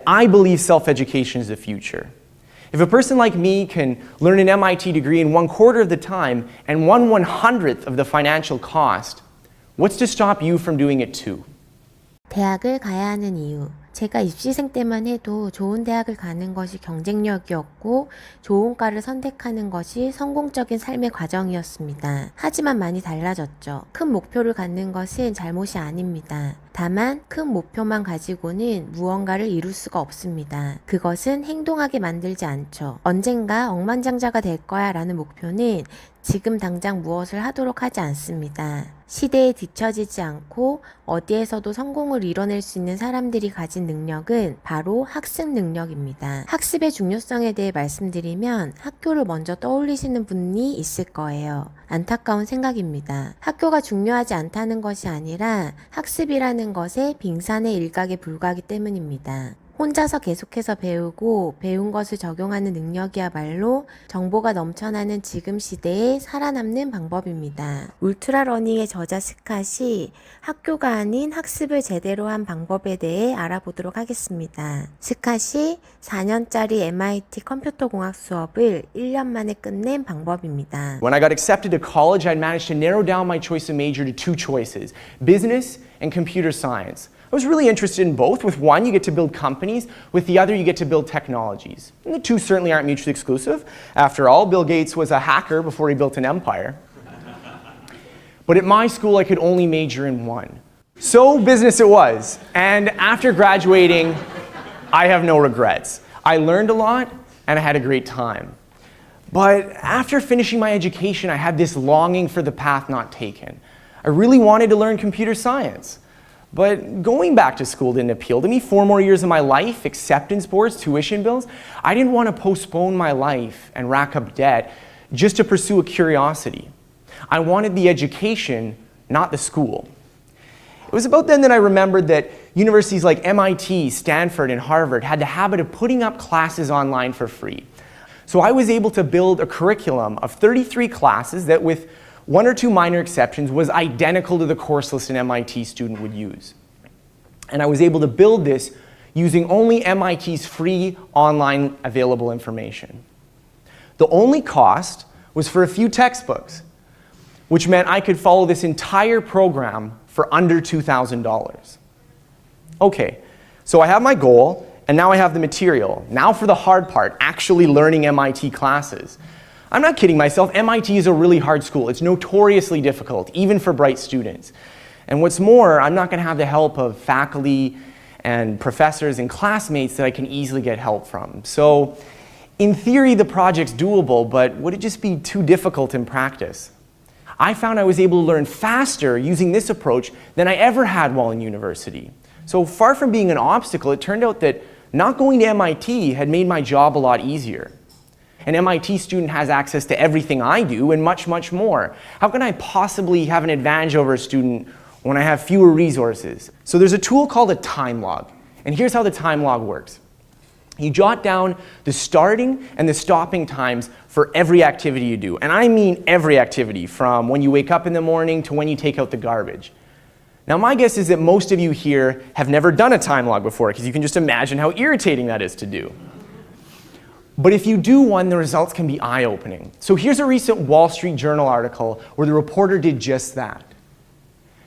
I believe self-education is the future. If a person like me can learn an MIT degree in 1/4 of the time and 1/100th of the financial cost, what's to stop you from doing it too? 대학을 가야 하는 이유. 제가 입시생 때만 해도 좋은 대학을 가는 것이 경쟁력이었고 좋은 과를 선택하는 것이 성공적인 삶의 과정이었습니다. 하지만 많이 달라졌죠. 큰 목표를 갖는 것은 잘못이 아닙니다. 다만 큰 목표만 가지고는 무언가를 이룰 수가 없습니다. 그것은 행동하게 만들지 않죠. 언젠가 억만장자가 될 거야 라는 목표는 지금 당장 무엇을 하도록 하지 않습니다. 시대에 뒤쳐지지 않고 어디에서도 성공을 이뤄낼 수 있는 사람들이 가진 능력은 바로 학습 능력입니다. 학습의 중요성에 대해 말씀드리면 학교를 먼저 떠올리시는 분이 있을 거예요. 안타까운 생각입니다. 학교가 중요하지 않다는 것이 아니라 학습이라는 것에 빙산의 일각에 불과하기 때문입니다. 혼자서 계속해서 배우고 배운 것을 적용하는 능력이야말로 정보가 넘쳐나는 지금 시대에 살아남는 방법입니다. 울트라러닝의 저자 스캇이 학교가 아닌 학습을 제대로 한 방법에 대해 알아보도록 하겠습니다. 스캇이 4년짜리 MIT 컴퓨터공학 수업을 1년 만에 끝낸 방법입니다. When I got accepted to college, I'd managed to narrow down my choice of major to 2 choices, business and computer science. I was really interested in both. With one, you get to build companies. With the other, you get to build technologies. And the two certainly aren't mutually exclusive. After all, Bill Gates was a hacker before he built an empire. But at my school, I could only major in one. So business it was. And after graduating, I have no regrets. I learned a lot, and I had a great time. But after finishing my education, I had this longing for the path not taken. I really wanted to learn computer science. But going back to school didn't appeal to me. 4 more years of my life, acceptance boards, tuition bills. I didn't want to postpone my life and rack up debt just to pursue a curiosity. I wanted the education, not the school. It was about then that I remembered that universities like MIT, Stanford, and Harvard had the habit of putting up classes online for free. So I was able to build a curriculum of 33 classes that, with 1 or 2 minor exceptions, was identical to the course list an MIT student would use. And I was able to build this using only MIT's free online available information. The only cost was for a few textbooks, which meant I could follow this entire program for under $2,000. Okay, so I have my goal, and now I have the material. Now for the hard part, actually learning MIT classes. I'm not kidding myself, MIT is a really hard school. It's notoriously difficult, even for bright students. And what's more, I'm not going to have the help of faculty and professors and classmates that I can easily get help from. So, in theory, the project's doable, but would it just be too difficult in practice? I found I was able to learn faster using this approach than I ever had while in university. So far from being an obstacle, it turned out that not going to MIT had made my job a lot easier. An MIT student has access to everything I do and much, much more. How can I possibly have an advantage over a student when I have fewer resources? So there's a tool called a time log. And here's how the time log works. You jot down the starting and the stopping times for every activity you do. And I mean every activity, from when you wake up in the morning to when you take out the garbage. Now my guess is that most of you here have never done a time log before, because you can just imagine how irritating that is to do. But if you do one, the results can be eye-opening. So here's a recent Wall Street Journal article where the reporter did just that.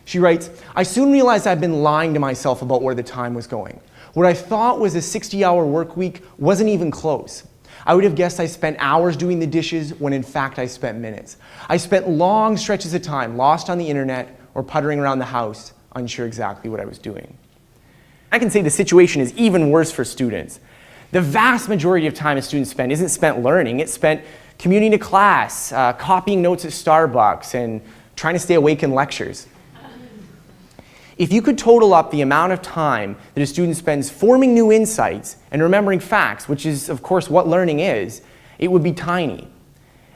She writes, "I soon realized I'd been lying to myself about where the time was going. What I thought was a 60-hour work week wasn't even close. I would have guessed I spent hours doing the dishes when in fact I spent minutes. I spent long stretches of time lost on the internet or puttering around the house, unsure exactly what I was doing." I can say the situation is even worse for students. The vast majority of time a student spends isn't spent learning, it's spent commuting to class, copying notes at Starbucks, and trying to stay awake in lectures. If you could total up the amount of time that a student spends forming new insights and remembering facts, which is of course what learning is, it would be tiny.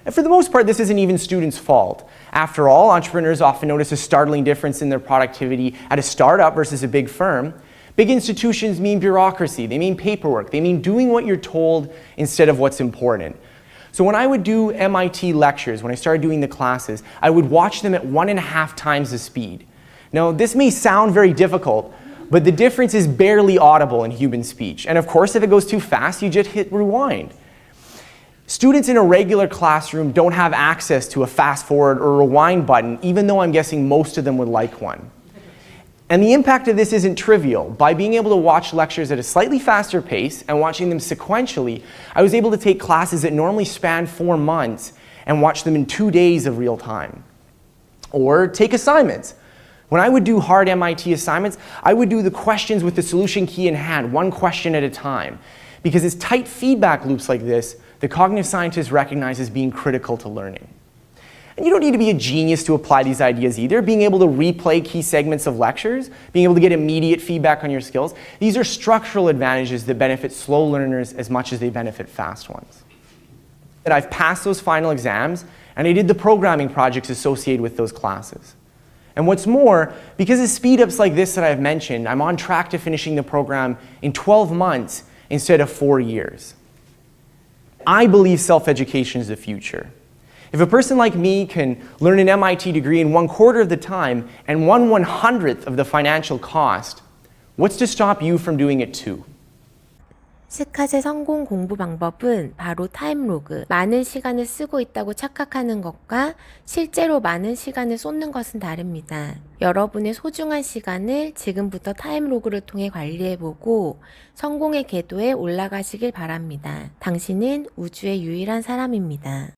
And for the most part, this isn't even students' fault. After all, entrepreneurs often notice a startling difference in their productivity at a startup versus a big firm. Big institutions mean bureaucracy, they mean paperwork, they mean doing what you're told instead of what's important. So when I would do MIT lectures, when I started doing the classes, I would watch them at 1.5 times the speed. Now, this may sound very difficult, but the difference is barely audible in human speech. And of course, if it goes too fast, you just hit rewind. Students in a regular classroom don't have access to a fast forward or rewind button, even though I'm guessing most of them would like one. And the impact of this isn't trivial. By being able to watch lectures at a slightly faster pace and watching them sequentially, I was able to take classes that normally span 4 months and watch them in 2 days of real time. Or take assignments. When I would do hard MIT assignments, I would do the questions with the solution key in hand, one question at a time. Because it's tight feedback loops like this that cognitive scientists recognize as being critical to learning. And you don't need to be a genius to apply these ideas either. Being able to replay key segments of lectures, being able to get immediate feedback on your skills, these are structural advantages that benefit slow learners as much as they benefit fast ones. That I've passed those final exams, and I did the programming projects associated with those classes. And what's more, because of speed-ups like this that I've mentioned, I'm on track to finishing the program in 12 months instead of 4 years. I believe self-education is the future. If a person like me can learn an MIT degree in 1/4 of the time and 1/100th of the financial cost, what's to stop you from doing it too? 스캇의 성공 공부 방법은 바로 타임로그. 많은 시간을 쓰고 있다고 착각하는 것과 실제로 많은 시간을 쏟는 것은 다릅니다. 여러분의 소중한 시간을 지금부터 타임로그를 통해 관리해보고 성공의 궤도에 올라가시길 바랍니다. 당신은 우주의 유일한 사람입니다.